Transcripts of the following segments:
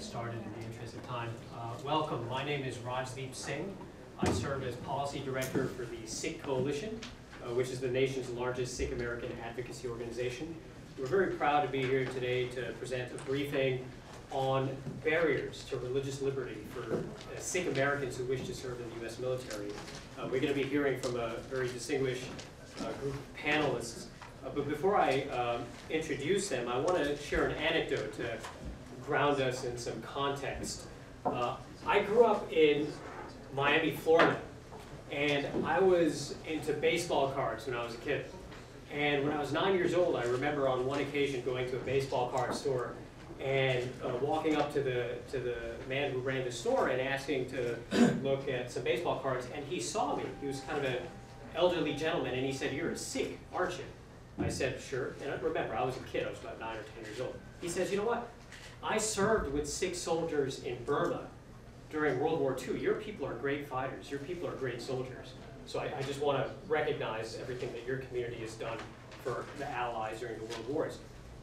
get started in the interest of time. Welcome. My name is Rajdeep Singh. I serve as Policy Director for the Sikh Coalition, which is the nation's largest Sikh American advocacy organization. We're very proud to be here today to present a briefing on barriers to religious liberty for Sikh Americans who wish to serve in the U.S. military. We're going to be hearing from a very distinguished group of panelists. But before I introduce them, I want to share an anecdote to ground us in some context. I grew up in Miami, Florida, and I was into baseball cards when I was a kid. And when I was 9 years old, I remember on one occasion going to a baseball card store and walking up to the man who ran the store and asking to look at some baseball cards, and he saw me. He was kind of an elderly gentleman, and he said, "You're a Sikh, aren't you?" I said, "Sure." And I remember, I was a kid, I was about 9 or 10 years old. He says, "You know what? I served with Sikh soldiers in Burma during World War II. Your people are great fighters. Your people are great soldiers. So I just want to recognize everything that your community has done for the Allies during the World Wars."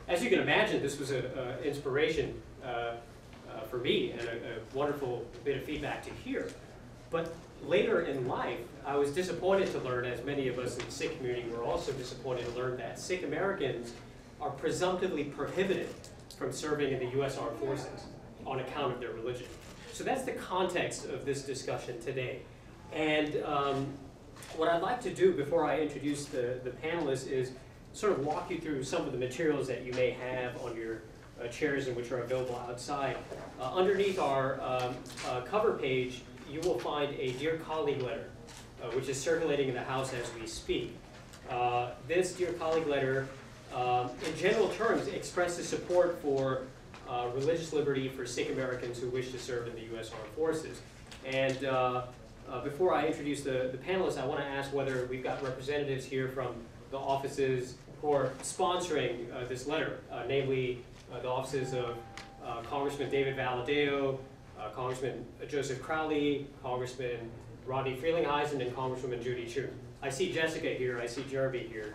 As you can imagine, this was an inspiration for me and a wonderful bit of feedback to hear. But later in life, I was disappointed to learn, as many of us in the Sikh community were also disappointed to learn, that Sikh Americans are presumptively prohibited from serving in the U.S. Armed Forces on account of their religion. So that's the context of this discussion today. And what I'd like to do before I introduce the panelists is sort of walk you through some of the materials that you may have on your chairs and which are available outside. Underneath our cover page, you will find a Dear Colleague letter, which is circulating in the House as we speak. This Dear Colleague letter, in general terms, expresses support for religious liberty for Sikh Americans who wish to serve in the U.S. Armed Forces. And before I introduce the panelists, I want to ask whether we've got representatives here from the offices who are sponsoring this letter, namely the offices of Congressman David Valadao, Congressman Joseph Crowley, Congressman Rodney Frelinghuysen, and Congresswoman Judy Chu. I see Jessica here, I see Jeremy here.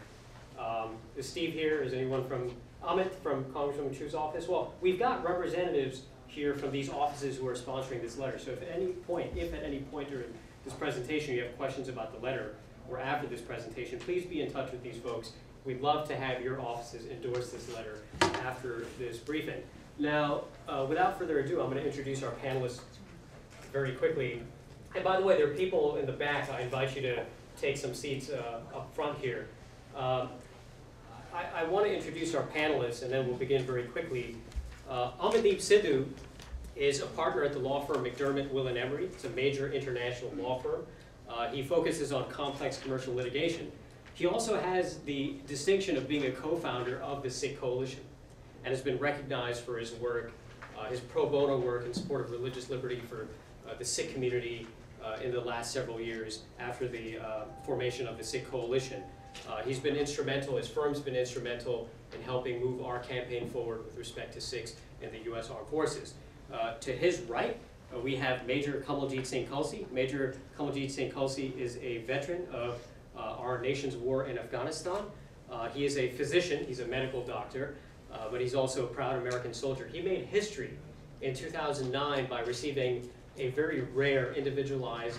Is Steve here? Is anyone from Amit from Congresswoman Chu's office? Well, we've got representatives here from these offices who are sponsoring this letter. So if at any point during this presentation you have questions about the letter or after this presentation, please be in touch with these folks. We'd love to have your offices endorse this letter after this briefing. Now, without further ado, I'm going to introduce our panelists very quickly. And by the way, there are people in the back. I invite you to take some seats up front here. I want to introduce our panelists, and then we'll begin very quickly. Amandeep Sidhu is a partner at the law firm McDermott Will Emery. It's a major international law firm. He focuses on complex commercial litigation. He also has the distinction of being a co-founder of the Sikh Coalition and has been recognized for his work, his pro bono work in support of religious liberty for the Sikh community in the last several years after the formation of the Sikh Coalition. He's been instrumental, his firm's been instrumental in helping move our campaign forward with respect to Sikhs in the U.S. Armed Forces. To his right, we have Major Kamaljeet Singh Kalsi. Major Kamaljeet Singh Kalsi is a veteran of our nation's war in Afghanistan. He is a physician, he's a medical doctor, but he's also a proud American soldier. He made history in 2009 by receiving a very rare individualized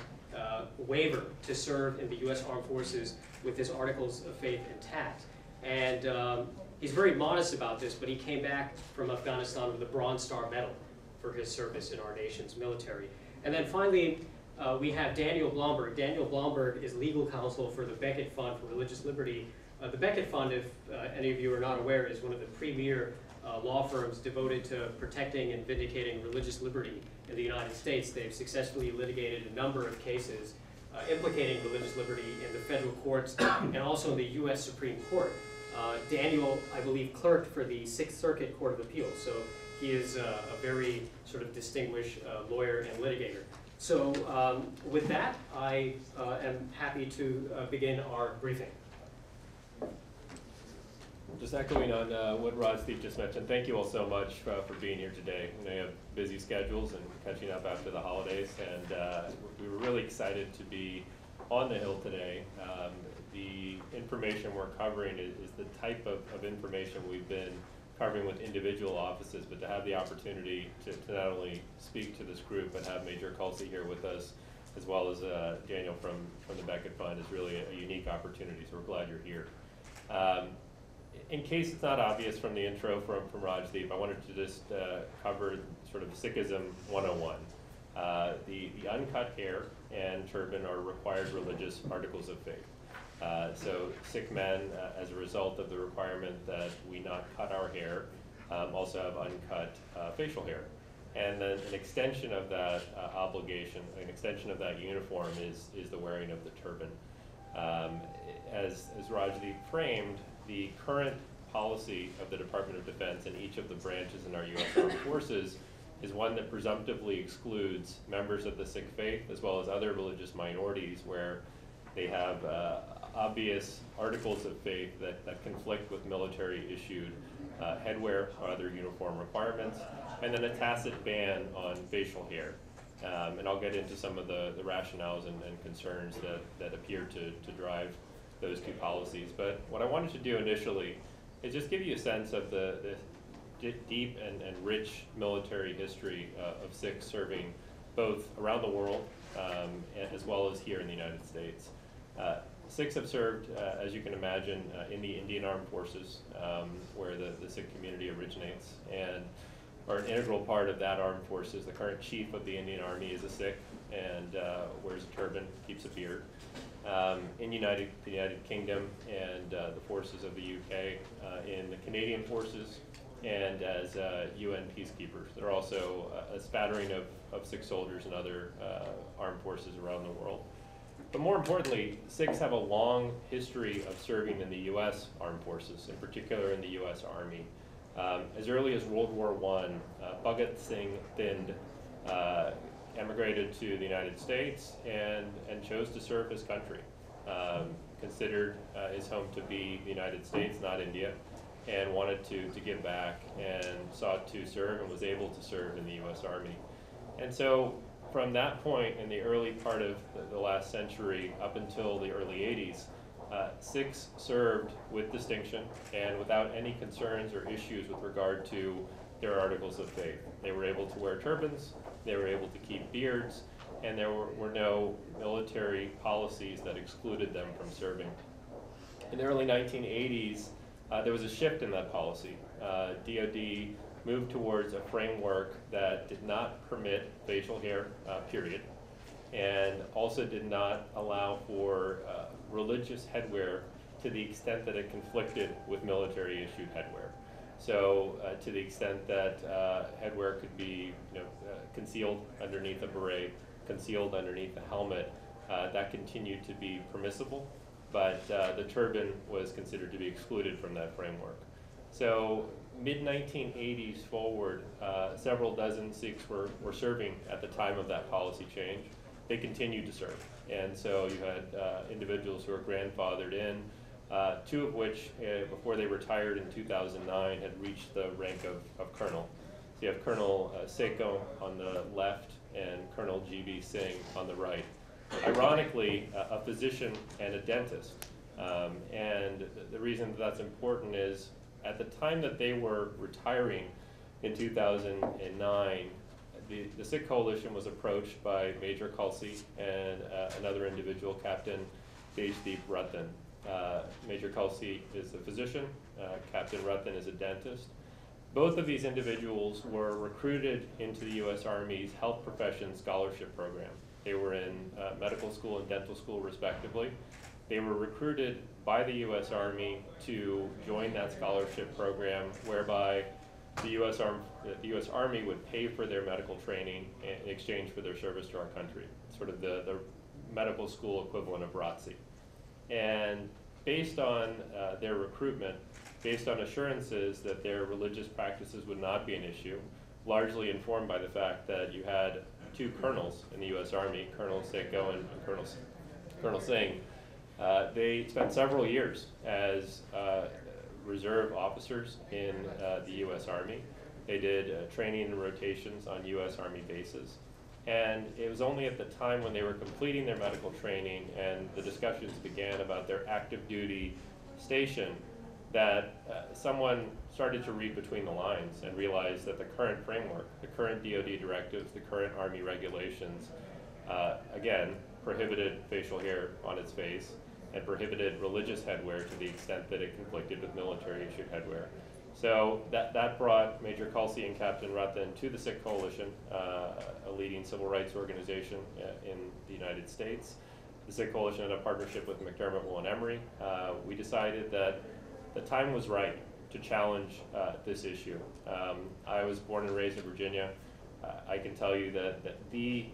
waiver to serve in the U.S. Armed Forces with his Articles of Faith intact. And he's very modest about this, but he came back from Afghanistan with a Bronze Star Medal for his service in our nation's military. And then finally, we have Daniel Blomberg. Daniel Blomberg is legal counsel for the Becket Fund for Religious Liberty. The Becket Fund, if any of you are not aware, is one of the premier law firms devoted to protecting and vindicating religious liberty in the United States. They've successfully litigated a number of cases implicating religious liberty in the federal courts and also in the U.S. Supreme Court. Daniel, I believe, clerked for the Sixth Circuit Court of Appeals, so he is a very sort of distinguished lawyer and litigator. So with that, I am happy to begin our briefing. Just echoing on what Rajdeep just mentioned, thank you all so much for being here today. I know you have busy schedules and catching up after the holidays, and we were really excited to be on the Hill today. The information we're covering is the type of information we've been covering with individual offices, but to have the opportunity to not only speak to this group, but have Major Kalsi here with us, as well as Daniel from the Becket Fund, is really a unique opportunity, so we're glad you're here. In case it's not obvious from the intro from Rajdeep, I wanted to just cover sort of Sikhism 101. The uncut hair and turban are required religious articles of faith. So Sikh men, as a result of the requirement that we not cut our hair, also have uncut facial hair. And then an extension of that obligation, an extension of that uniform is the wearing of the turban. As Rajdeep framed, the current policy of the Department of Defense and each of the branches in our U.S. Armed Forces is one that presumptively excludes members of the Sikh faith as well as other religious minorities where they have obvious articles of faith that conflict with military-issued headwear or other uniform requirements, and then a tacit ban on facial hair. And I'll get into some of the rationales and concerns that appear to drive those two policies. But what I wanted to do initially is just give you a sense of the deep and rich military history of Sikhs serving both around the world as well as here in the United States. Sikhs have served, as you can imagine, in the Indian Armed Forces, where the Sikh community originates, and are an integral part of that armed forces. The current chief of the Indian Army is a Sikh and wears a turban, keeps a beard. In the United Kingdom and the forces of the UK, in the Canadian forces, and as UN peacekeepers. There are also a spattering of Sikh soldiers and other armed forces around the world. But more importantly, Sikhs have a long history of serving in the U.S. Armed Forces, in particular in the U.S. Army. As early as World War I, Becket Singh Thind emigrated to the United States and chose to serve his country. Considered his home to be the United States, not India, and wanted to give back and sought to serve and was able to serve in the U.S. Army. And so from that point in the early part of the last century up until the early 80s, Sikhs served with distinction and without any concerns or issues with regard to their articles of faith. They were able to wear turbans, they were able to keep beards, and there were no military policies that excluded them from serving. In the early 1980s, there was a shift in that policy. DoD moved towards a framework that did not permit facial hair, period, and also did not allow for religious headwear to the extent that it conflicted with military-issued headwear. So to the extent that headwear could be concealed underneath a beret, concealed underneath a helmet, that continued to be permissible, but the turban was considered to be excluded from that framework. So mid-1980s forward, several dozen Sikhs were serving at the time of that policy change. They continued to serve. And so you had individuals who were grandfathered in, two of which, before they retired in 2009, had reached the rank of colonel. So you have Colonel Seiko on the left and Colonel G.B. Singh on the right. Ironically, a physician and a dentist. And the reason that's important is at the time that they were retiring in 2009, the Sikh Coalition was approached by Major Kalsi and another individual, Captain Kamaljeet Ratan. Major Kalsi is a physician, Captain Ratan is a dentist. Both of these individuals were recruited into the U.S. Army's Health Professions Scholarship Program. They were in medical school and dental school, respectively. They were recruited by the U.S. Army to join that scholarship program, whereby the U.S. Army would pay for their medical training in exchange for their service to our country. It's sort of the medical school equivalent of ROTC. And based on their recruitment, based on assurances that their religious practices would not be an issue, largely informed by the fact that you had two colonels in the U.S. Army, Colonel Seiko and Colonel Singh. They spent several years as reserve officers in the U.S. Army. They did training and rotations on U.S. Army bases. And it was only at the time when they were completing their medical training and the discussions began about their active duty station that someone started to read between the lines and realized that the current framework, the current DoD directives, the current Army regulations, again, prohibited facial hair on its face and prohibited religious headwear to the extent that it conflicted with military-issued headwear. So that brought Major Kalsi and Captain Ratan to the Sikh Coalition, a leading civil rights organization in the United States. The Sikh Coalition had a partnership with McDermott, Will Emery. We decided that the time was right to challenge this issue. I was born and raised in Virginia. I can tell you that the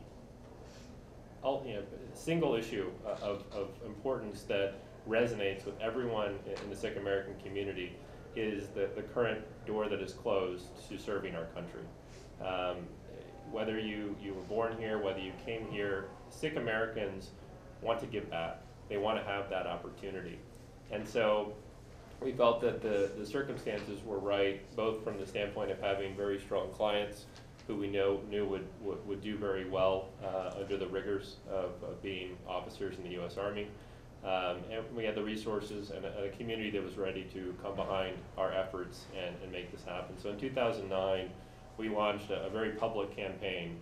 single issue of importance that resonates with everyone in the Sikh American community is the current door that is closed to serving our country. Whether you were born here, whether you came here, Sikh Americans want to give back. They want to have that opportunity. And so we felt that the circumstances were right, both from the standpoint of having very strong clients who we knew would do very well under the rigors of being officers in the U.S. Army. And we had the resources and a community that was ready to come behind our efforts and make this happen. So in 2009, we launched a very public campaign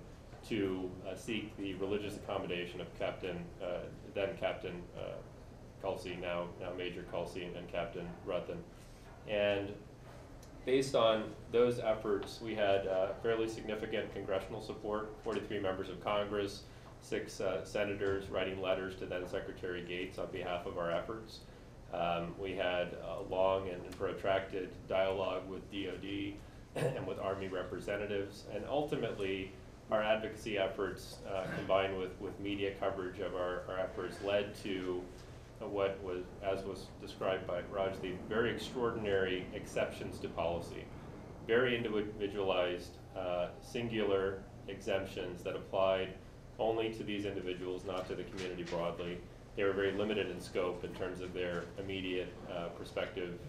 to seek the religious accommodation of then Captain Kalsi, now Major Kalsi, and Captain Ratan. And based on those efforts, we had fairly significant congressional support, 43 members of Congress, 6 senators writing letters to then Secretary Gates on behalf of our efforts. We had a long and protracted dialogue with DoD and with Army representatives, and ultimately our advocacy efforts combined with media coverage of our efforts led to what was, as was described by Rajdeep, very extraordinary exceptions to policy, very individualized, singular exemptions that applied only to these individuals, not to the community broadly. They were very limited in scope in terms of their immediate prospective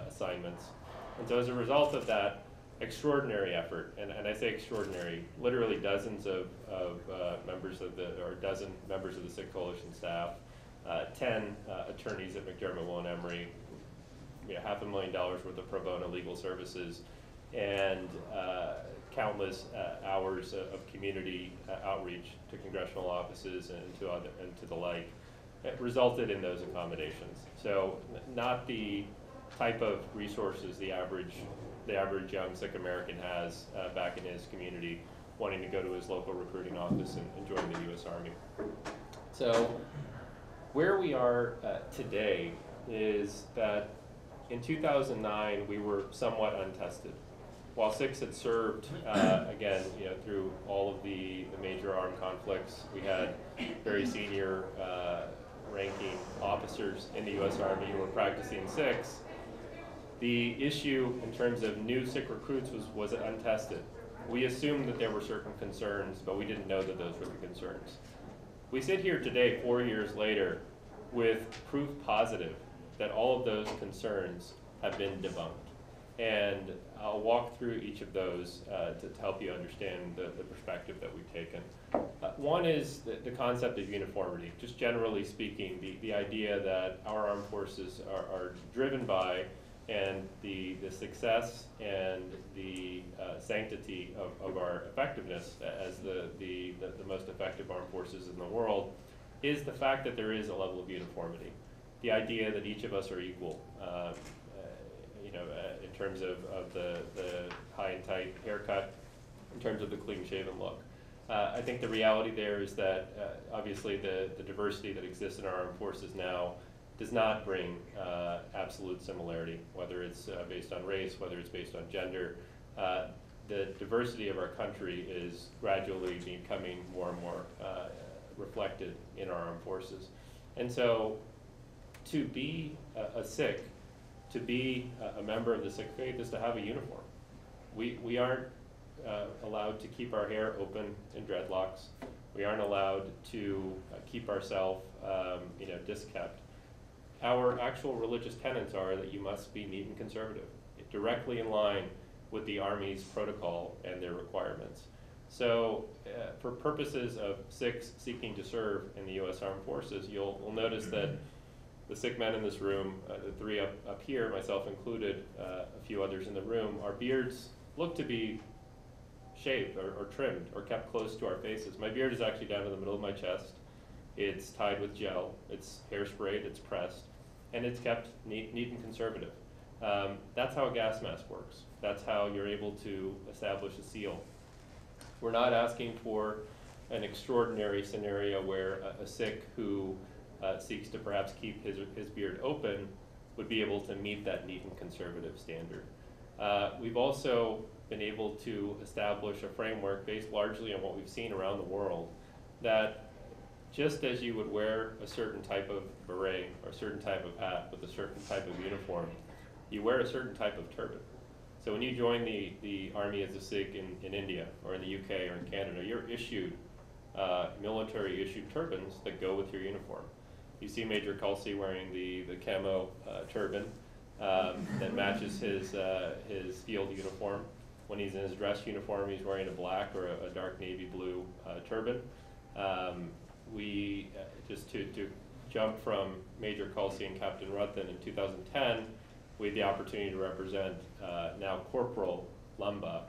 assignments. And so as a result of that extraordinary effort, and I say extraordinary, literally dozens of members of a dozen members of the Sikh Coalition staff, 10 attorneys at McDermott, Will Emery, $500,000 worth of pro bono legal services, and countless hours of community outreach to congressional offices and to the like, it resulted in those accommodations. So not the type of resources the average young Sikh American has back in his community, wanting to go to his local recruiting office and join the U.S. Army. So where we are today is that in 2009 we were somewhat untested. While Sikhs had served, again, through all of the major armed conflicts, we had very senior ranking officers in the U.S. Army who were practicing Sikhs. The issue in terms of new Sikh recruits was untested. We assumed that there were certain concerns, but we didn't know that those were the concerns. We sit here today, 4 years later, with proof positive that all of those concerns have been debunked. And I'll walk through each of those to help you understand the perspective that we've taken. One is the concept of uniformity. Just generally speaking, the idea that our armed forces are driven by, and the success and the sanctity of our effectiveness as the most effective armed forces in the world is the fact that there is a level of uniformity. The idea that each of us are equal, in terms of the high and tight haircut, in terms of the clean-shaven look. I think the reality there is that obviously the diversity that exists in our armed forces now does not bring absolute similarity, whether it's based on race, whether it's based on gender. The diversity of our country is gradually becoming more and more reflected in our armed forces. And so to be a Sikh, to be a member of the Sikh faith is to have a uniform. We aren't allowed to keep our hair open in dreadlocks. We aren't allowed to keep ourselves diskept. Our actual religious tenets are that you must be neat and conservative, directly in line with the Army's protocol and their requirements. So for purposes of Sikhs seeking to serve in the U.S. Armed Forces, you'll notice that the Sikh men in this room, the three up here, myself included, a few others in the room, our beards look to be shaved or trimmed or kept close to our faces. My beard is actually down to the middle of my chest. It's tied with gel, it's hairsprayed, it's pressed, and it's kept neat and conservative. That's how a gas mask works. That's how you're able to establish a seal. We're not asking for an extraordinary scenario where a Sikh who seeks to perhaps keep his beard open would be able to meet that neat and conservative standard. We've also been able to establish a framework based largely on what we've seen around the world, that just as you would wear a certain type of beret or a certain type of hat with a certain type of uniform, you wear a certain type of turban. So when you join the army as a Sikh in India or in the UK or in Canada, you're issued military issued turbans that go with your uniform. You see Major Kalsi wearing the camo turban that matches his field uniform. When he's in his dress uniform, he's wearing a black or a dark navy blue turban. Just to jump from Major Kalsi and Captain Ruthan in 2010, we had the opportunity to represent now Corporal Lumba,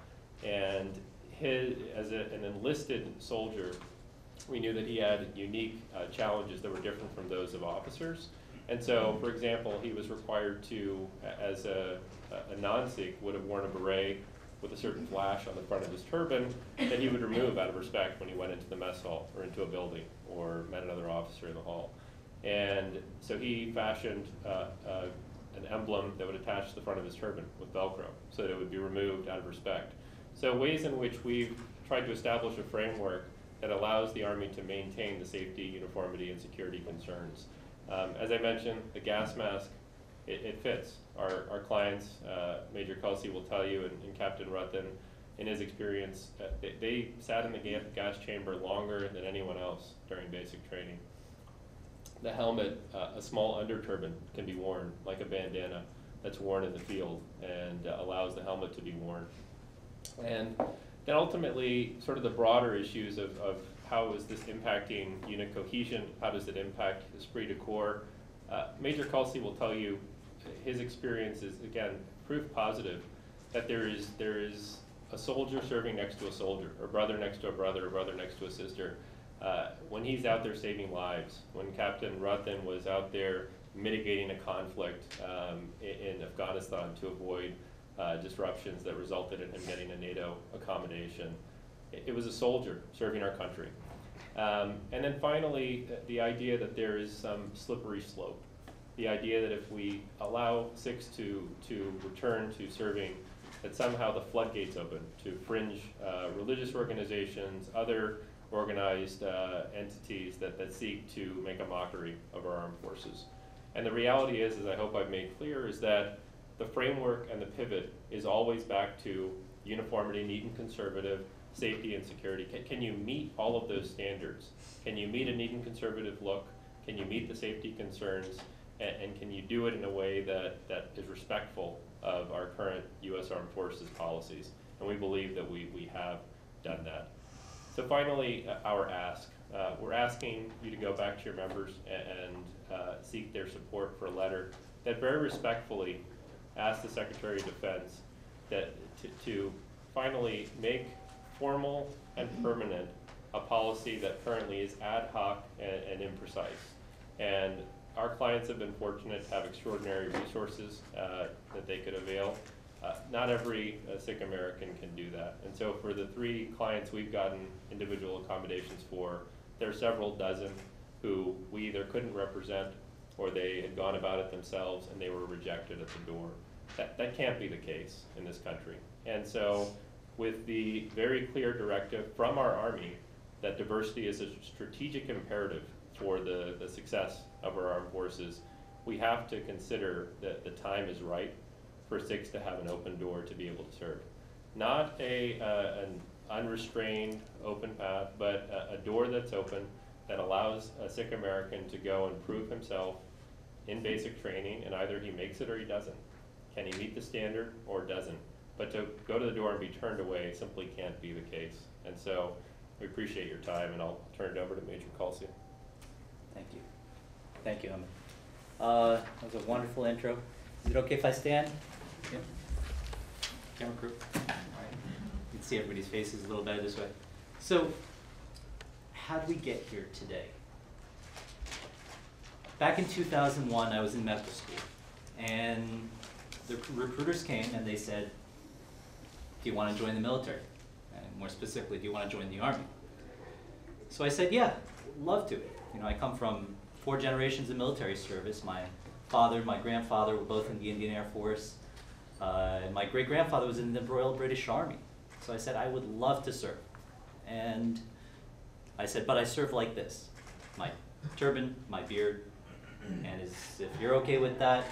and as an enlisted soldier, we knew that he had unique challenges that were different from those of officers. And so, for example, he was required to, as a non-Sikh, would have worn a beret with a certain flash on the front of his turban that he would remove out of respect when he went into the mess hall or into a building or met another officer in the hall. And so he fashioned an emblem that would attach to the front of his turban with Velcro so that it would be removed out of respect. So ways in which we've tried to establish a framework that allows the Army to maintain the safety, uniformity, and security concerns. As I mentioned, the gas mask, it fits. Our clients, Major Kalsi will tell you, and Captain Ruthan, in his experience, they sat in the gas chamber longer than anyone else during basic training. The helmet, a small under turban, can be worn like a bandana that's worn in the field and allows the helmet to be worn. And then ultimately, sort of the broader issues of how is this impacting unit cohesion, how does it impact esprit de corps. Major Kalsi will tell you his experience is, again, proof positive that there is a soldier serving next to a soldier, or brother next to a brother, or brother next to a sister. When he's out there saving lives, when Captain Ruthan was out there mitigating a conflict in Afghanistan to avoid disruptions that resulted in him getting a NATO accommodation, it was a soldier serving our country. And then finally, the idea that there is some slippery slope. The idea that if we allow Sikhs to return to serving, that somehow the floodgates open to fringe religious organizations, other organized entities that seek to make a mockery of our armed forces. And the reality is, as I hope I've made clear, is that the framework and the pivot is always back to uniformity, neat and conservative, safety and security. Can you meet all of those standards? Can you meet a neat and conservative look? Can you meet the safety concerns? And can you do it in a way that is respectful of our current U.S. Armed Forces policies? And we believe that we have done that. So finally, our ask. We're asking you to go back to your members and seek their support for a letter that very respectfully asks the Secretary of Defense that to finally make formal and permanent a policy that currently is ad hoc and imprecise. And our clients have been fortunate to have extraordinary resources that they could avail. Not every Sikh American can do that. And so for the 3 clients we've gotten individual accommodations for, there are several dozen who we either couldn't represent or they had gone about it themselves and they were rejected at the door. That can't be the case in this country. And so with the very clear directive from our Army that diversity is a strategic imperative for the success of our armed forces, we have to consider that the time is right for Sikhs to have an open door to be able to serve. Not an unrestrained open path, but a door that's open that allows a Sikh American to go and prove himself in basic training, and either he makes it or he doesn't. Can he meet the standard or doesn't? But to go to the door and be turned away simply can't be the case. And so we appreciate your time, and I'll turn it over to Major Kalsi. Thank you. Thank you, Amit. That was a wonderful intro. Is it okay if I stand? Yep. Camera crew. All right. You can see everybody's faces a little better this way. So, how did we get here today? Back in 2001, I was in medical school, and the recruiters came and they said, do you want to join the military? And more specifically, do you want to join the Army? So I said, yeah, love to. You know, I come from 4 generations of military service. My father, my grandfather were both in the Indian Air Force. My great-grandfather was in the Royal British Army. So I said, I would love to serve. And I said, but I serve like this. My turban, my beard, and if you're okay with that,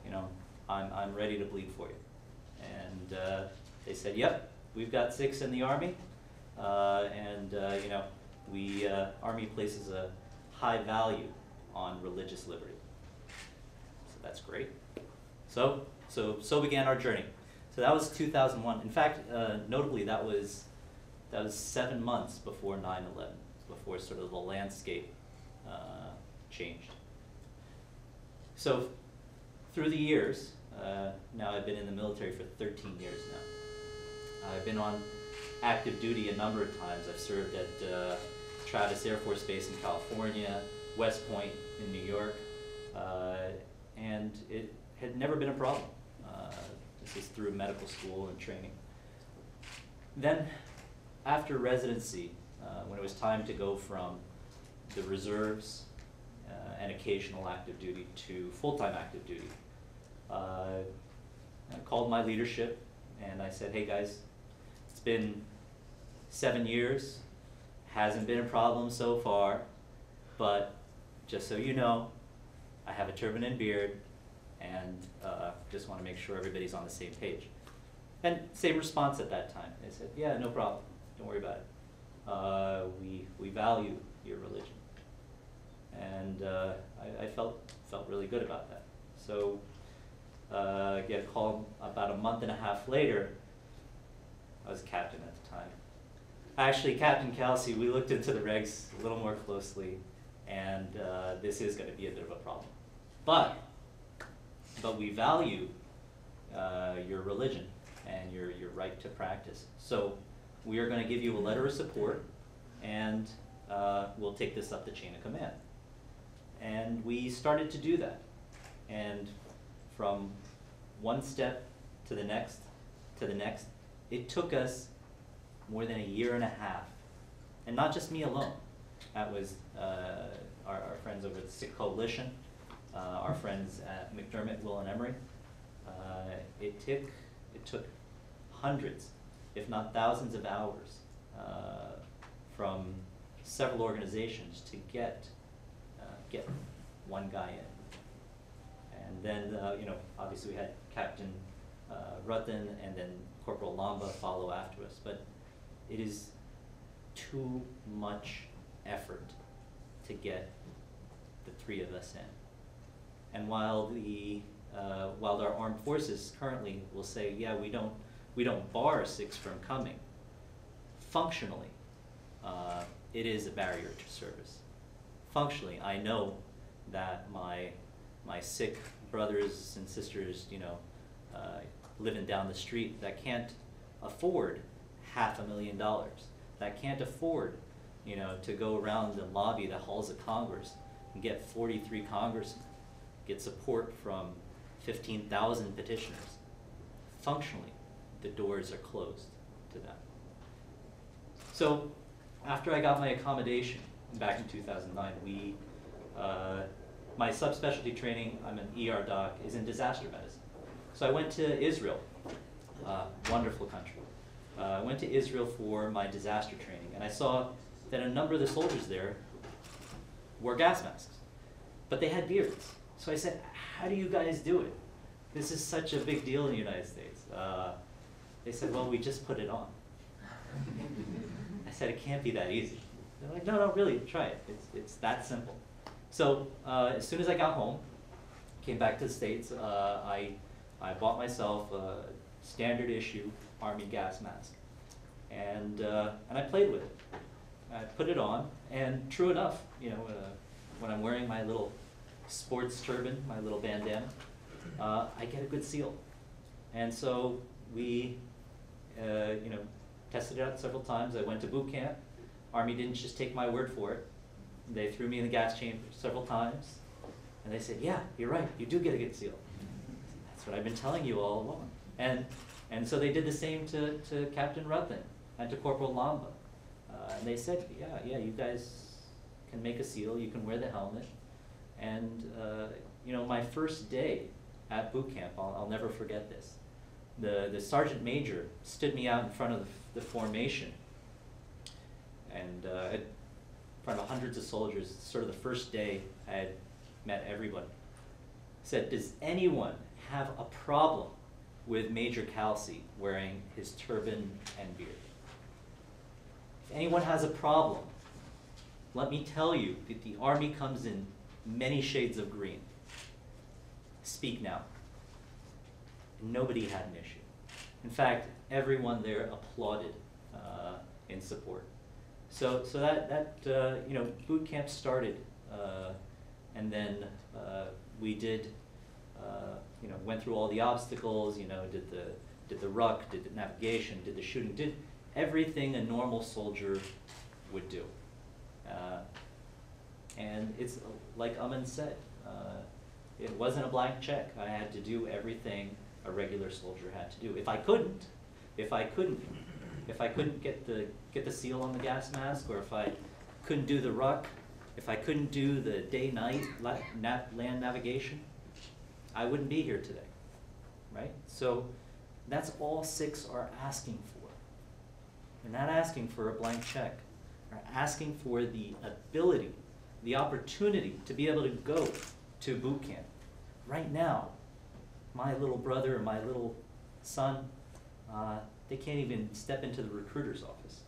you know, I'm ready to bleed for you. And they said, yep, we've got Sikhs in the Army, you know, Army places a high value on religious liberty. So that's great. So began our journey. So that was 2001. In fact, notably, that was 7 months before 9/11, before sort of the landscape changed. So through the years, now I've been in the military for 13 years now. I've been on active duty a number of times. I've served at Travis Air Force Base in California, West Point in New York, and it had never been a problem. This is through medical school and training. Then, after residency, when it was time to go from the reserves and occasional active duty to full-time active duty, I called my leadership and I said, hey guys, it's been 7 years, hasn't been a problem so far, but just so you know, I have a turban and beard, and just want to make sure everybody's on the same page. And same response at that time. They said, yeah, no problem, don't worry about it. We value your religion. And I felt really good about that. So I get a call about a month and a half later. I was captain at the time. Actually, Captain Kalsi, we looked into the regs a little more closely, and this is going to be a bit of a problem. But we value your religion and your right to practice. So we are going to give you a letter of support, and we'll take this up the chain of command. And we started to do that. And from one step to the next, it took us more than 1.5 years. And not just me alone. That was our friends over at the Sikh Coalition, our friends at McDermott, Will Emery. It took hundreds, if not thousands of hours from several organizations to get one guy in. And then, you know, obviously we had Captain Ratan and then Corporal Lamba follow after us. But it is too much effort to get the 3 of us in. And while our armed forces currently will say, yeah, we don't bar Sikhs from coming, functionally, it is a barrier to service. Functionally, I know that my Sikh brothers and sisters, you know, living down the street that can't afford $500,000, that can't afford, you know, to go around and lobby the halls of Congress and get 43 congressmen, get support from 15,000 petitioners. Functionally, the doors are closed to them. So after I got my accommodation back in 2009, my subspecialty training, I'm an ER doc, is in disaster medicine. So I went to Israel, wonderful country. I went to Israel for my disaster training, and I saw that a number of the soldiers there wore gas masks, but they had beards. So I said, how do you guys do it? This is such a big deal in the United States. They said, well, we just put it on. I said, it can't be that easy. They're like, no, really, try it. It's that simple. So as soon as I got home, came back to the States, I bought myself a standard issue Army gas mask, and I played with it. I put it on, and true enough, you know, when I'm wearing my little sports turban, my little bandana, I get a good seal. And so we, tested it out several times. I went to boot camp. Army didn't just take my word for it. They threw me in the gas chamber several times, and they said, yeah, you're right, you do get a good seal. That's what I've been telling you all along. And so they did the same to Captain Ruthven and to Corporal Lamba. And they said, yeah, you guys can make a seal, you can wear the helmet. And my first day at boot camp, I'll never forget this. The sergeant major stood me out in front of the formation, and in front of hundreds of soldiers, sort of the first day I had met everyone. Said, does anyone have a problem with Major Kalsi wearing his turban and beard? If anyone has a problem, let me tell you that the Army comes in many shades of green. Speak now. Nobody had an issue. In fact, everyone there applauded in support. So that boot camp started, and then we did, went through all the obstacles. Did the ruck, did the navigation, did the shooting, did everything a normal soldier would do. And it's like Aman said, it wasn't a blank check. I had to do everything a regular soldier had to do. If I couldn't get the seal on the gas mask, or if I couldn't do the ruck, if I couldn't do the day-night land navigation, I wouldn't be here today, right? So that's all Sikhs are asking for. They're not asking for a blank check. They're asking for the ability, the opportunity to be able to go to boot camp. Right now, my little brother and my little son, they can't even step into the recruiter's office.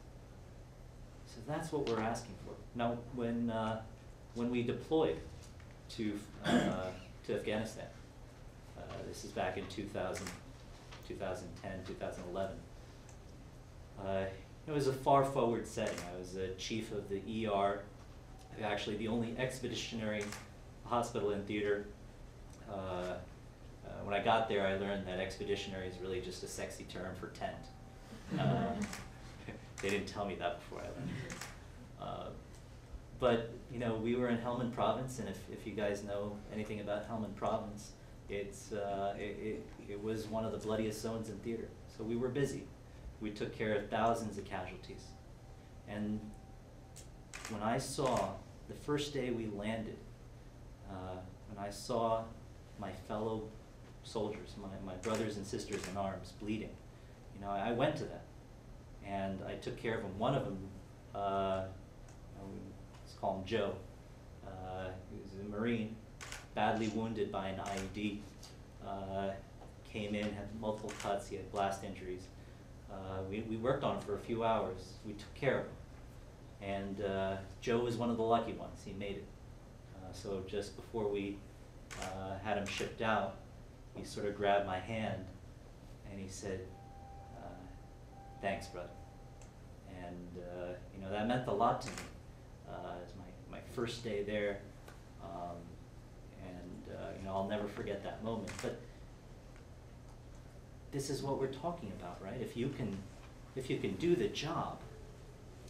So that's what we're asking for. Now, when we deployed to Afghanistan, this is back in 2000, 2010, 2011, it was a far forward setting. I was a chief of the ER, actually the only expeditionary hospital and theater. When I got there, I learned that expeditionary is really just a sexy term for tent. They didn't tell me that before I left. But we were in Helmand Province, and if you guys know anything about Helmand Province, it was one of the bloodiest zones in theater. So we were busy. We took care of thousands of casualties. And when I saw, the first day we landed, when I saw my fellow soldiers, my brothers and sisters in arms bleeding, I went to them and I took care of them. One of them, let's call him Joe. He was a Marine, badly wounded by an IED. Came in, had multiple cuts, he had blast injuries. We worked on him for a few hours. We took care of him. And Joe was one of the lucky ones. He made it. So just before we had him shipped out, he sort of grabbed my hand and he said, thanks, brother. And that meant a lot to me. It's my first day there, and I'll never forget that moment. But this is what we're talking about, right? If you can do the job,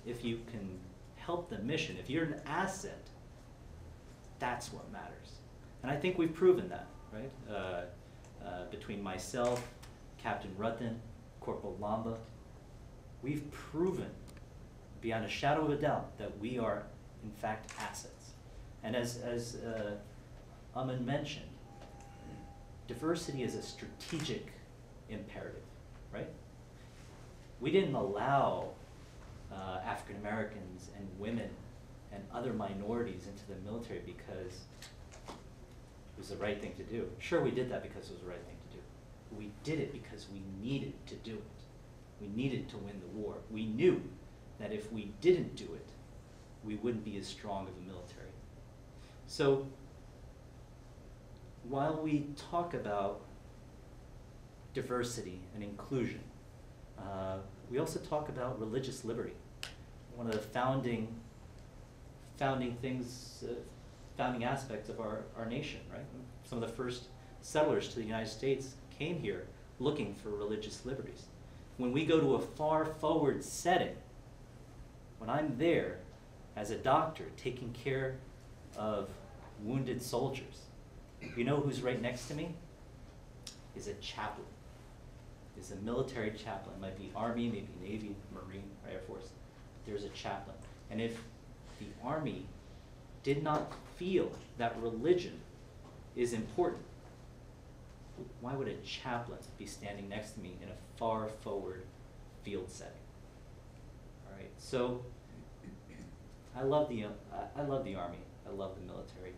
if you can help the mission, if you're an asset, that's what matters. And I think we've proven that, right? Between myself, Captain Ruthven, Corporal Lamba, we've proven beyond a shadow of a doubt that we are, in fact, assets. And as Aman mentioned, diversity is a strategic imperative, right? We didn't allow African Americans and women and other minorities into the military because it was the right thing to do. Sure, we did that because it was the right thing to do. But we did it because we needed to do it. We needed to win the war. We knew that if we didn't do it, we wouldn't be as strong of a military. So while we talk about diversity and inclusion, we also talk about religious liberty. One of the founding things, founding aspects of our nation, right? Some of the first settlers to the United States came here looking for religious liberties. When we go to a far forward setting, when I'm there as a doctor taking care of wounded soldiers, you know who's right next to me? Is a chaplain. Is a military chaplain. It might be Army, maybe Navy, Marine, or Air Force. There's a chaplain. And if the Army did not feel that religion is important, why would a chaplain be standing next to me in a far forward field setting? All right, so I love the Army. I love the military.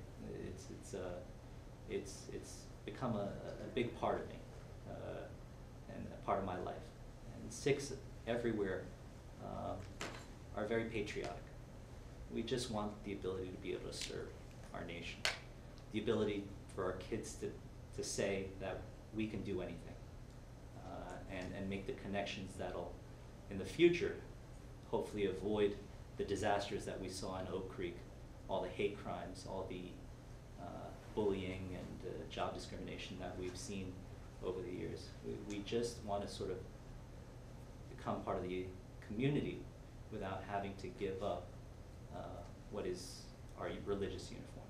It's become a big part of me and a part of my life. And Sikhs everywhere are very patriotic. We just want the ability to be able to serve our nation, the ability for our kids to say that we can do anything, and make the connections that'll, in the future, hopefully avoid the disasters that we saw in Oak Creek, all the hate crimes, all the bullying and job discrimination that we've seen over the years. We just want to sort of become part of the community without having to give up what is our religious uniform.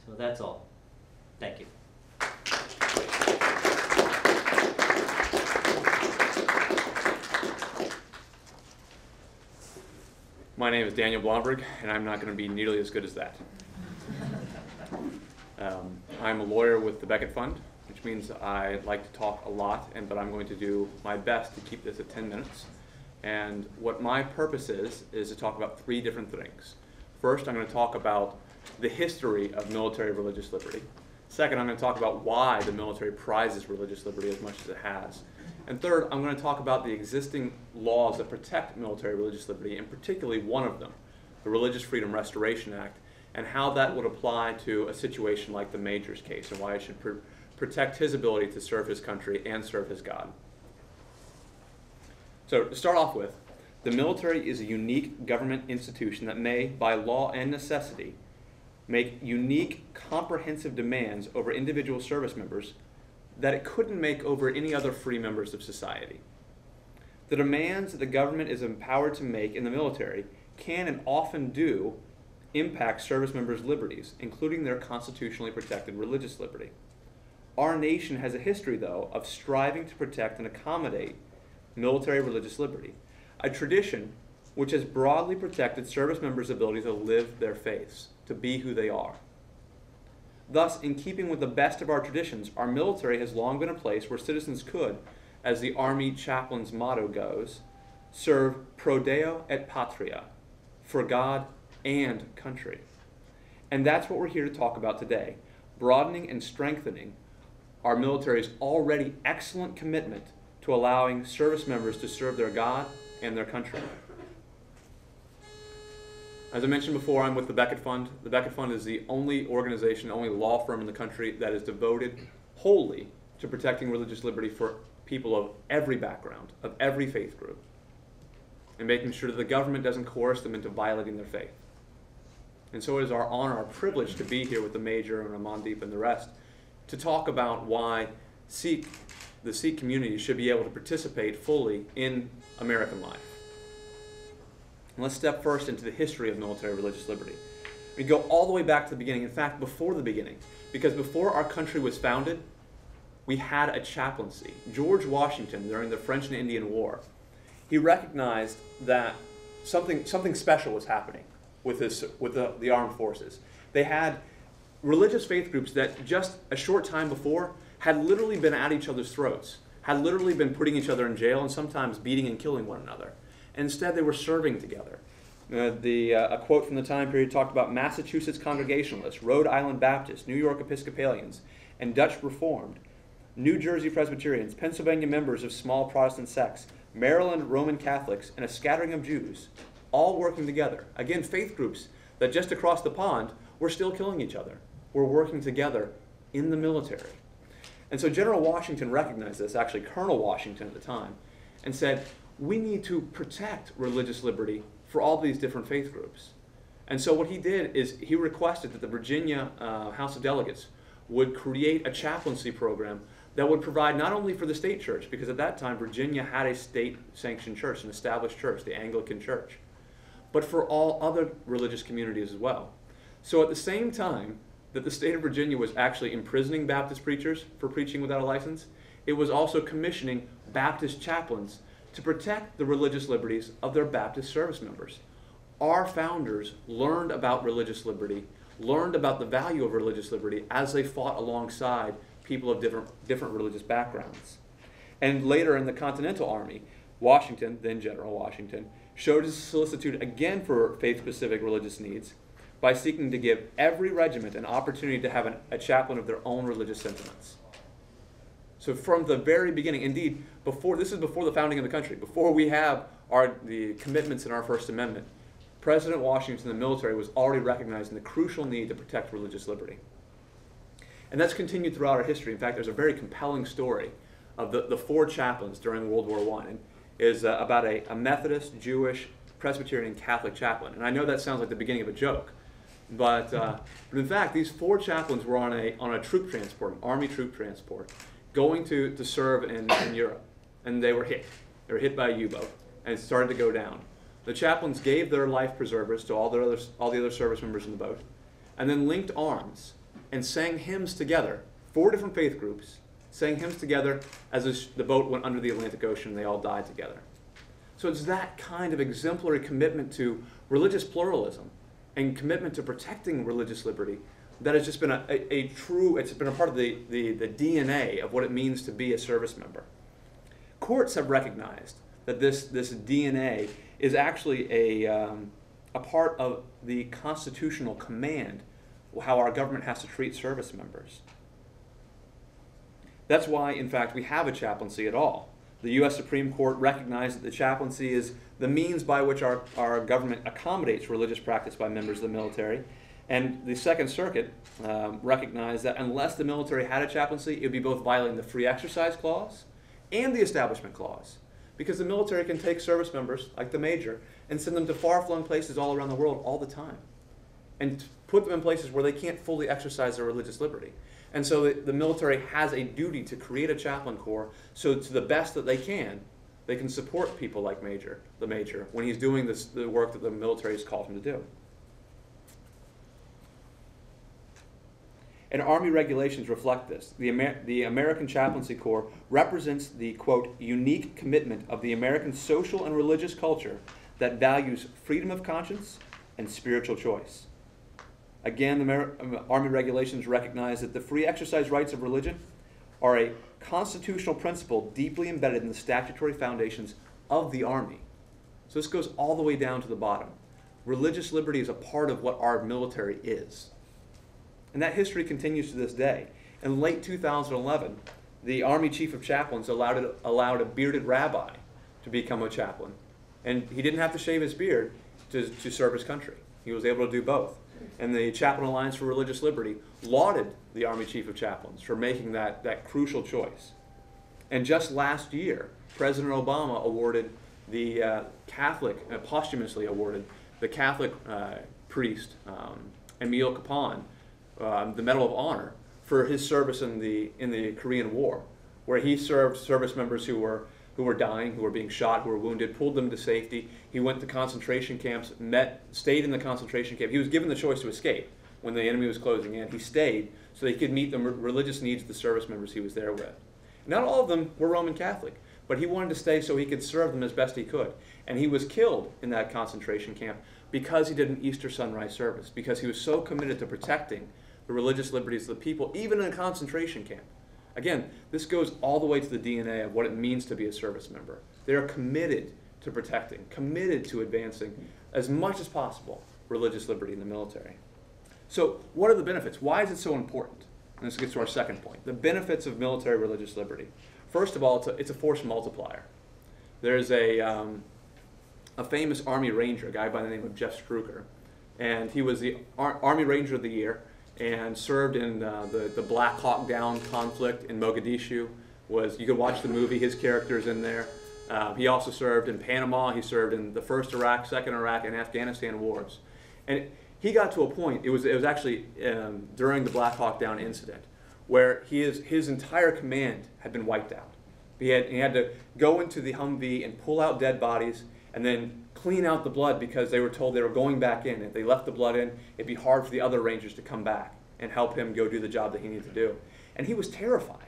So that's all. Thank you. My name is Daniel Blomberg, and I'm not going to be nearly as good as that. I'm a lawyer with the Becket Fund, which means I like to talk a lot, but I'm going to do my best to keep this at 10 minutes. And what my purpose is to talk about 3 different things. First, I'm going to talk about the history of military religious liberty. Second, I'm going to talk about why the military prizes religious liberty as much as it has. And third, I'm going to talk about the existing laws that protect military religious liberty, and particularly one of them, the Religious Freedom Restoration Act, and how that would apply to a situation like the Major's case, and why it should protect his ability to serve his country and serve his God. So to start off with, the military is a unique government institution that may, by law and necessity, make unique, comprehensive demands over individual service members that it couldn't make over any other free members of society. The demands that the government is empowered to make in the military can and often do impact service members' liberties, including their constitutionally protected religious liberty. Our nation has a history, though, of striving to protect and accommodate military religious liberty, a tradition which has broadly protected service members' ability to live their faiths, to be who they are. Thus, in keeping with the best of our traditions, our military has long been a place where citizens could, as the Army chaplain's motto goes, serve pro Deo et Patria, for God and country. And that's what we're here to talk about today, broadening and strengthening our military's already excellent commitment to allowing service members to serve their God and their country. As I mentioned before, I'm with the Becket Fund. The Becket Fund is the only organization, only law firm in the country that is devoted wholly to protecting religious liberty for people of every background, of every faith group, and making sure that the government doesn't coerce them into violating their faith. And so it is our honor, our privilege to be here with the Major and Amandeep and the rest to talk about why the Sikh community should be able to participate fully in American life. And let's step first into the history of military religious liberty. We go all the way back to the beginning, in fact, before the beginning, because before our country was founded, we had a chaplaincy. George Washington, during the French and Indian War, he recognized that something special was happening with the armed forces. They had religious faith groups that just a short time before had literally been at each other's throats, had literally been putting each other in jail and sometimes beating and killing one another. Instead, they were serving together. A quote from the time period talked about Massachusetts Congregationalists, Rhode Island Baptists, New York Episcopalians, and Dutch Reformed, New Jersey Presbyterians, Pennsylvania members of small Protestant sects, Maryland Roman Catholics, and a scattering of Jews, all working together. Again, faith groups that just across the pond were still killing each other, were working together in the military. And so General Washington recognized this, actually Colonel Washington at the time, and said, we need to protect religious liberty for all these different faith groups. And so what he did is he requested that the Virginia House of Delegates would create a chaplaincy program that would provide not only for the state church, because at that time Virginia had a state-sanctioned church, an established church, the Anglican Church, but for all other religious communities as well. So at the same time that the state of Virginia was actually imprisoning Baptist preachers for preaching without a license, it was also commissioning Baptist chaplains to protect the religious liberties of their Baptist service members. Our founders learned about religious liberty, learned about the value of religious liberty as they fought alongside people of different religious backgrounds. And later in the Continental Army, Washington, then General Washington, showed his solicitude again for faith-specific religious needs by seeking to give every regiment an opportunity to have a chaplain of their own religious sentiments. So from the very beginning, indeed, this is before the founding of the country, before we have the commitments in our First Amendment, President Washington and the military was already recognizing the crucial need to protect religious liberty. And that's continued throughout our history. In fact, there's a very compelling story of the 4 chaplains during World War I. And is about a Methodist, Jewish, Presbyterian, Catholic chaplain. And I know that sounds like the beginning of a joke, but in fact, these 4 chaplains were on a troop transport, an Army troop transport, going to serve in Europe. And they were hit. They were hit by a U-boat, and it started to go down. The chaplains gave their life preservers to all the other service members in the boat, and then linked arms and sang hymns together, 4 different faith groups, sang hymns together as the boat went under the Atlantic Ocean and they all died together. So it's that kind of exemplary commitment to religious pluralism and commitment to protecting religious liberty that has just been it's been a part of the DNA of what it means to be a service member. Courts have recognized that this DNA is actually a part of the constitutional command, how our government has to treat service members. That's why, in fact, we have a chaplaincy at all. The U.S. Supreme Court recognized that the chaplaincy is the means by which our government accommodates religious practice by members of the military. And the Second Circuit recognized that unless the military had a chaplaincy, it would be both violating the Free Exercise Clause and the Establishment Clause. Because the military can take service members, like the Major, and send them to far-flung places all around the world all the time, and put them in places where they can't fully exercise their religious liberty. And so the military has a duty to create a chaplain corps so to the best that they can support people like the Major, when he's doing the work that the military has called him to do. And Army regulations reflect this. The American Chaplaincy Corps represents the, quote, unique commitment of the American social and religious culture that values freedom of conscience and spiritual choice. Again, the Army regulations recognize that the free exercise rights of religion are a constitutional principle deeply embedded in the statutory foundations of the Army. So this goes all the way down to the bottom. Religious liberty is a part of what our military is. And that history continues to this day. In late 2011, the Army Chief of Chaplains allowed a bearded rabbi to become a chaplain. And he didn't have to shave his beard to serve his country. He was able to do both. And the Chaplain Alliance for Religious Liberty lauded the Army Chief of Chaplains for making that crucial choice. And just last year, President Obama awarded posthumously awarded the Catholic priest, Emil Kapaun, the Medal of Honor for his service in the Korean War, where he served service members who were dying, who were being shot, who were wounded, pulled them to safety. He went to concentration camps, stayed in the concentration camp. He was given the choice to escape when the enemy was closing in. He stayed so that he could meet the religious needs of the service members he was there with. Not all of them were Roman Catholic, but he wanted to stay so he could serve them as best he could. And he was killed in that concentration camp because he did an Easter sunrise service, because he was so committed to protecting the religious liberties of the people, even in a concentration camp. Again, this goes all the way to the DNA of what it means to be a service member. They are committed to protecting, committed to advancing as much as possible religious liberty in the military. So what are the benefits? Why is it so important? And this gets to our second point, the benefits of military religious liberty. First of all, it's a force multiplier. There's a famous Army Ranger, a guy by the name of Jeff Struker, and he was the Army Ranger of the Year and served in the Black Hawk Down conflict in Mogadishu. You could watch the movie, his character's in there. He also served in Panama, he served in the First Iraq, Second Iraq, and Afghanistan wars. And he got to a point, it was actually during the Black Hawk Down incident, where his entire command had been wiped out. He had to go into the Humvee and pull out dead bodies and then clean out the blood because they were told they were going back in. If they left the blood in, it'd be hard for the other Rangers to come back and help him go do the job that he needed to do. And he was terrified.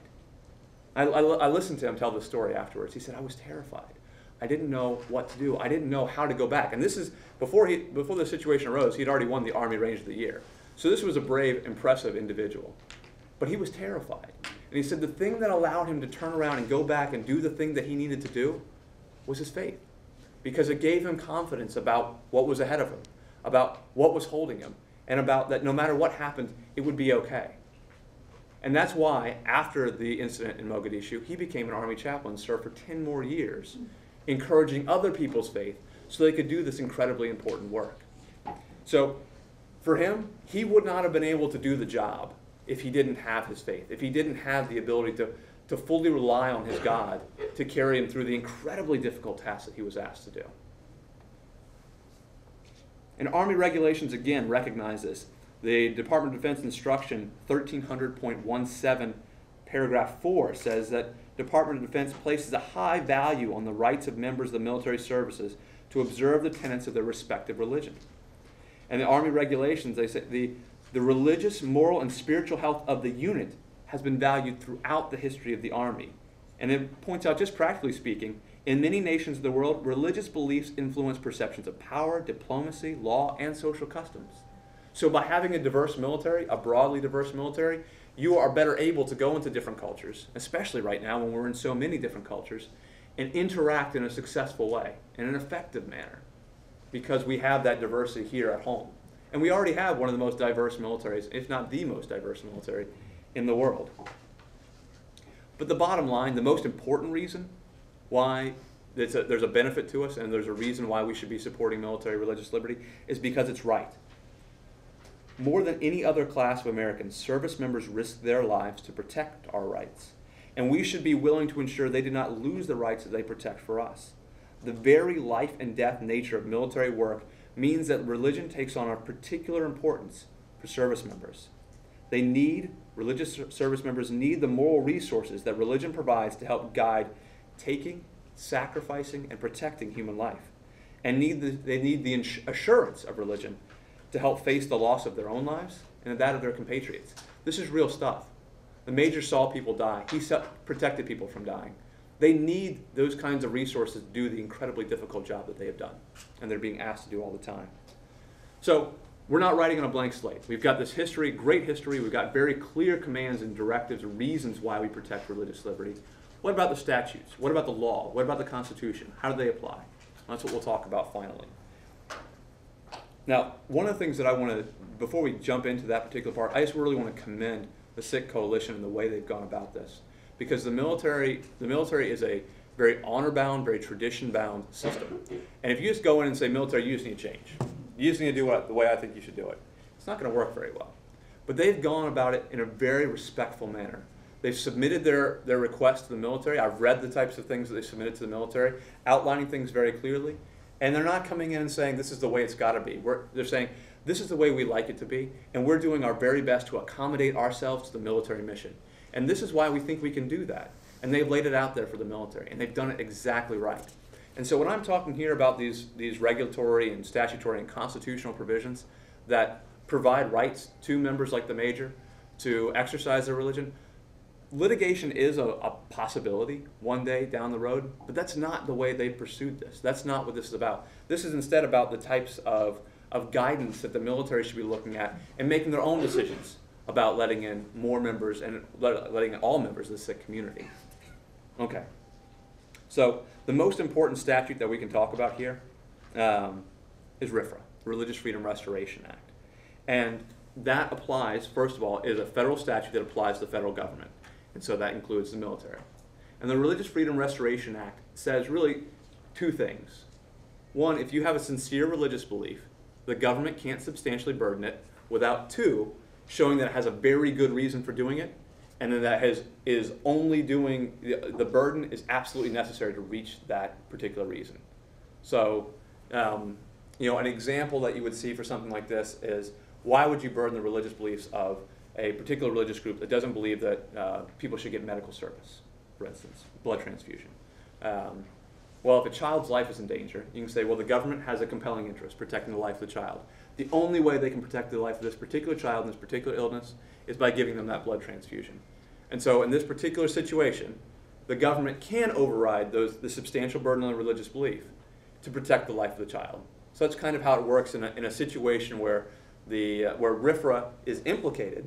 I listened to him tell the story afterwards. He said, I was terrified. I didn't know what to do. I didn't know how to go back. And this is, before the situation arose, he'd already won the Army Ranger of the Year. So this was a brave, impressive individual. But he was terrified. And he said the thing that allowed him to turn around and go back and do the thing that he needed to do was his faith. Because it gave him confidence about what was ahead of him, about what was holding him, and about that no matter what happened, it would be okay. And that's why, after the incident in Mogadishu, he became an Army chaplain and served for 10 more years, encouraging other people's faith so they could do this incredibly important work. So for him, he would not have been able to do the job if he didn't have his faith, if he didn't have the ability to fully rely on his God to carry him through the incredibly difficult task that he was asked to do. And Army regulations, again, recognize this. The Department of Defense Instruction 1300.17, paragraph 4 says that Department of Defense places a high value on the rights of members of the military services to observe the tenets of their respective religion. And the Army regulations, they say the religious, moral, and spiritual health of the unit has been valued throughout the history of the Army. And it points out, just practically speaking, in many nations of the world, religious beliefs influence perceptions of power, diplomacy, law, and social customs. So by having a diverse military, a broadly diverse military, you are better able to go into different cultures, especially right now when we're in so many different cultures, and interact in a successful way, in an effective manner, because we have that diversity here at home. And we already have one of the most diverse militaries, if not the most diverse military in the world. But the bottom line, the most important reason why there's a benefit to us and there's a reason why we should be supporting military religious liberty is because it's right. More than any other class of Americans, service members risk their lives to protect our rights. And we should be willing to ensure they do not lose the rights that they protect for us. The very life and death nature of military work means that religion takes on a particular importance for service members. Religious service members need the moral resources that religion provides to help guide taking, sacrificing, and protecting human life. And they need the assurance of religion to help face the loss of their own lives and that of their compatriots. This is real stuff. The Major saw people die. He protected people from dying. They need those kinds of resources to do the incredibly difficult job that they have done and they're being asked to do all the time. So we're not writing on a blank slate. We've got this history, great history. We've got very clear commands and directives and reasons why we protect religious liberty. What about the statutes? What about the law? What about the Constitution? How do they apply? That's what we'll talk about finally. Now, one of the things that I want to, before we jump into that particular part, I just really want to commend the Sikh Coalition and the way they've gone about this. Because the military is a very honor-bound, very tradition-bound system. And if you just go in and say, military, you just need to change. You just need to do it the way I think you should do it. It's not going to work very well. But they've gone about it in a very respectful manner. They've submitted their requests to the military. I've read the types of things that they submitted to the military, outlining things very clearly. And they're not coming in and saying, this is the way it's got to be. They're saying, this is the way we like it to be, and we're doing our very best to accommodate ourselves to the military mission. And this is why we think we can do that. And they've laid it out there for the military, and they've done it exactly right. And so when I'm talking here about these regulatory and statutory and constitutional provisions that provide rights to members like the Major to exercise their religion, litigation is a possibility one day down the road, but that's not the way they pursued this. That's not what this is about. This is instead about the types of guidance that the military should be looking at and making their own decisions about letting in more members and letting in all members of the Sikh community. Okay. So the most important statute that we can talk about here is RFRA, the Religious Freedom Restoration Act. And that applies, first of all, is a federal statute that applies to the federal government. And so that includes the military. And the Religious Freedom Restoration Act says really two things. One, if you have a sincere religious belief, the government can't substantially burden it without, two, showing that it has a very good reason for doing it, and then that is only doing, the burden is absolutely necessary to reach that particular reason. So an example that you would see for something like this is, why would you burden the religious beliefs of a particular religious group that doesn't believe that people should get medical service, for instance, blood transfusion? Well, if a child's life is in danger, you can say, well, the government has a compelling interest protecting the life of the child. The only way they can protect the life of this particular child in this particular illness is by giving them that blood transfusion. And so in this particular situation, the government can override the substantial burden on the religious belief to protect the life of the child. So that's kind of how it works in a situation where where RFRA is implicated,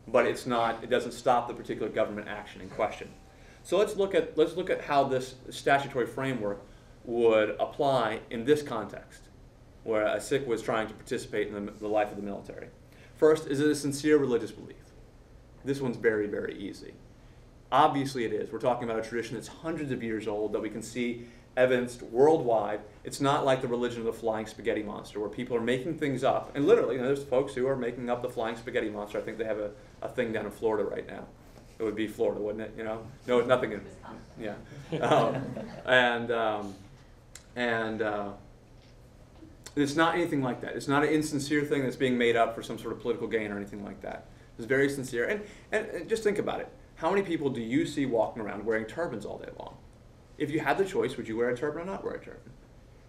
but it doesn't stop the particular government action in question. So let's look at how this statutory framework would apply in this context, where a Sikh was trying to participate in the life of the military. First, is it a sincere religious belief? This one's very, very easy. Obviously it is. We're talking about a tradition that's hundreds of years old that we can see evidenced worldwide. It's not like the religion of the flying spaghetti monster, where people are making things up. And literally, there's folks who are making up the flying spaghetti monster. I think they have a thing down in Florida right now. It would be Florida, wouldn't it? No, nothing in. Yeah. It's not anything like that. It's not an insincere thing that's being made up for some sort of political gain or anything like that. It's very sincere. And just think about it. How many people do you see walking around wearing turbans all day long? If you had the choice, would you wear a turban or not wear a turban?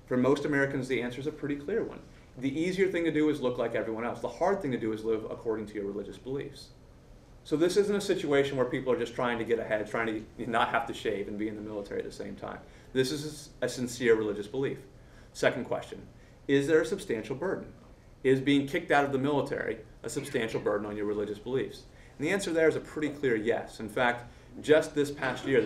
For most Americans, the answer is a pretty clear one. The easier thing to do is look like everyone else. The hard thing to do is live according to your religious beliefs. So this isn't a situation where people are just trying to get ahead, trying to not have to shave and be in the military at the same time. This is a sincere religious belief. Second question, is there a substantial burden? Is being kicked out of the military a substantial burden on your religious beliefs? And the answer there is a pretty clear yes. In fact, just this past year,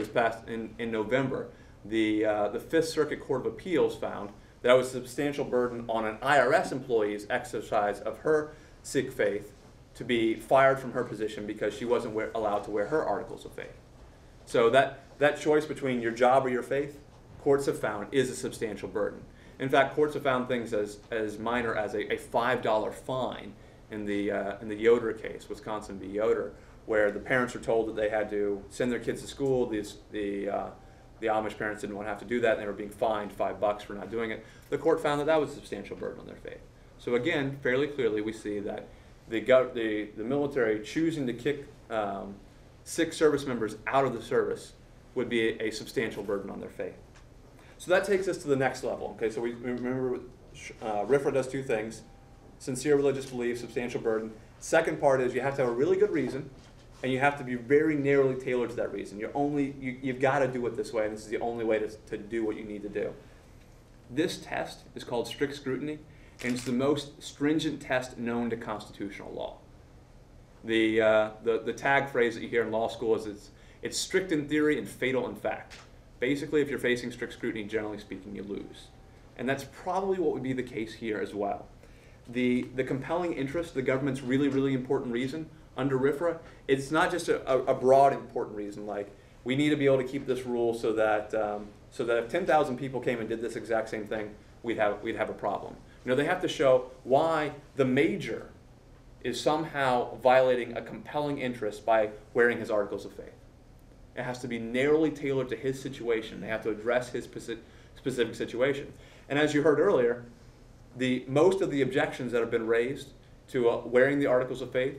in November, the Fifth Circuit Court of Appeals found that it was a substantial burden on an IRS employee's exercise of her Sikh faith to be fired from her position because she wasn't allowed to wear her articles of faith. So that choice between your job or your faith, courts have found, is a substantial burden. In fact, courts have found things as minor as a $5 fine in the Yoder case, Wisconsin v. Yoder, where the parents were told that they had to send their kids to school. The Amish parents didn't want to have to do that, and they were being fined $5 for not doing it. The court found that was a substantial burden on their faith. So again, fairly clearly, we see that the military choosing to kick Sikh service members out of the service would be a substantial burden on their faith. So that takes us to the next level. Okay, so we remember RFRA does two things: sincere religious belief, substantial burden. Second part is you have to have a really good reason, and you have to be very narrowly tailored to that reason. You've got to do it this way, and this is the only way to do what you need to do. This test is called strict scrutiny, and it's the most stringent test known to constitutional law. The tag phrase that you hear in law school is it's strict in theory and fatal in fact. Basically, if you're facing strict scrutiny, generally speaking, you lose. And that's probably what would be the case here as well. The compelling interest, the government's really, really important reason under RFRA, it's not just a broad important reason, like we need to be able to keep this rule so that if 10,000 people came and did this exact same thing, we'd have a problem. They have to show why the major is somehow violating a compelling interest by wearing his articles of faith. It has to be narrowly tailored to his situation. They have to address his specific situation. And as you heard earlier, most of the objections that have been raised to wearing the articles of faith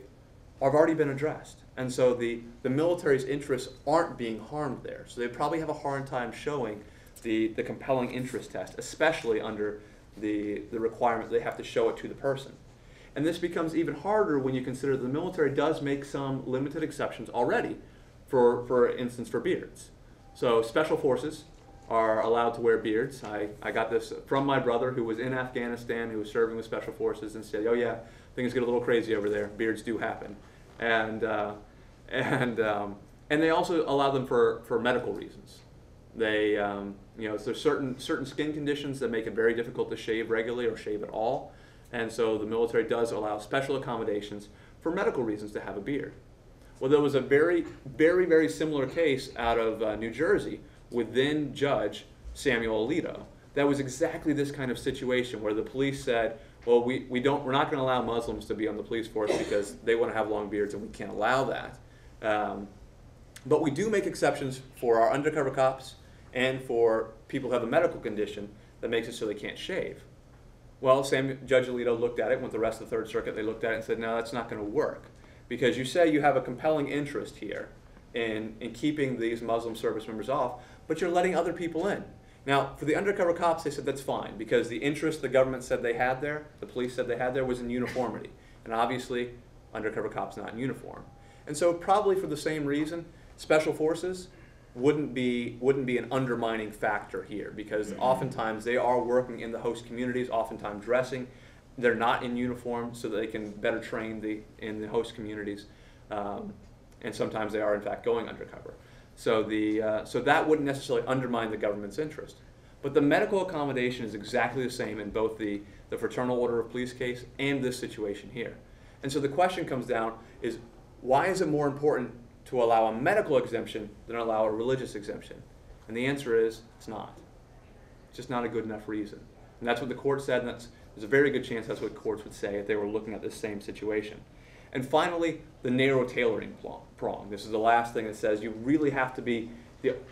have already been addressed. And so the military's interests aren't being harmed there. So they probably have a hard time showing the compelling interest test, especially under the requirement they have to show it to the person. And this becomes even harder when you consider the military does make some limited exceptions already, for instance, for beards. So special forces are allowed to wear beards. I got this from my brother who was in Afghanistan, who was serving with special forces, and said, oh yeah, things get a little crazy over there. Beards do happen. And they also allow them for medical reasons. They, there's certain skin conditions that make it very difficult to shave regularly or shave at all. And so the military does allow special accommodations for medical reasons to have a beard. Well, there was a very, very, very similar case out of New Jersey with then Judge Samuel Alito. That was exactly this kind of situation where the police said, well, we're not going to allow Muslims to be on the police force because they want to have long beards and we can't allow that. But we do make exceptions for our undercover cops and for people who have a medical condition that makes it so they can't shave. Well, Judge Alito looked at it, with the rest of the Third Circuit, they looked at it and said, no, that's not going to work. Because you say you have a compelling interest here in keeping these Muslim service members off, but you're letting other people in. Now, for the undercover cops, they said that's fine, because the interest the government said they had there, the police said they had there, was in uniformity. And obviously, undercover cops not in uniform. And so probably for the same reason, special forces wouldn't be an undermining factor here, because oftentimes they are working in the host communities, oftentimes dressing. They're not in uniform so that they can better train in the host communities. And sometimes they are in fact going undercover. So that wouldn't necessarily undermine the government's interest. But the medical accommodation is exactly the same in both the Fraternal Order of Police case and this situation here. And so the question comes down is, why is it more important to allow a medical exemption than allow a religious exemption? And the answer is, it's not. It's just not a good enough reason. And that's what the court said, and there's a very good chance that's what courts would say if they were looking at this same situation. And finally, the narrow tailoring prong. This is the last thing that says you really have to be,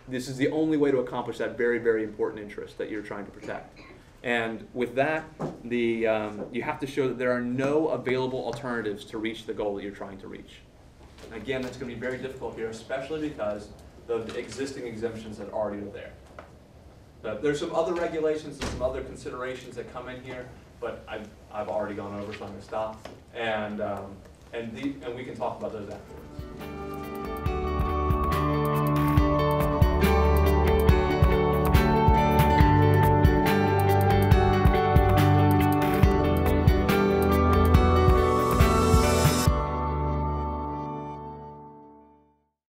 this is the only way to accomplish that very, very important interest that you're trying to protect. And with that, you have to show that there are no available alternatives to reach the goal that you're trying to reach. And again, that's going to be very difficult here, especially because of the existing exemptions that already are there. There's some other regulations and some other considerations that come in here, but I've already gone over, so I'm going to stop. And we can talk about those afterwards.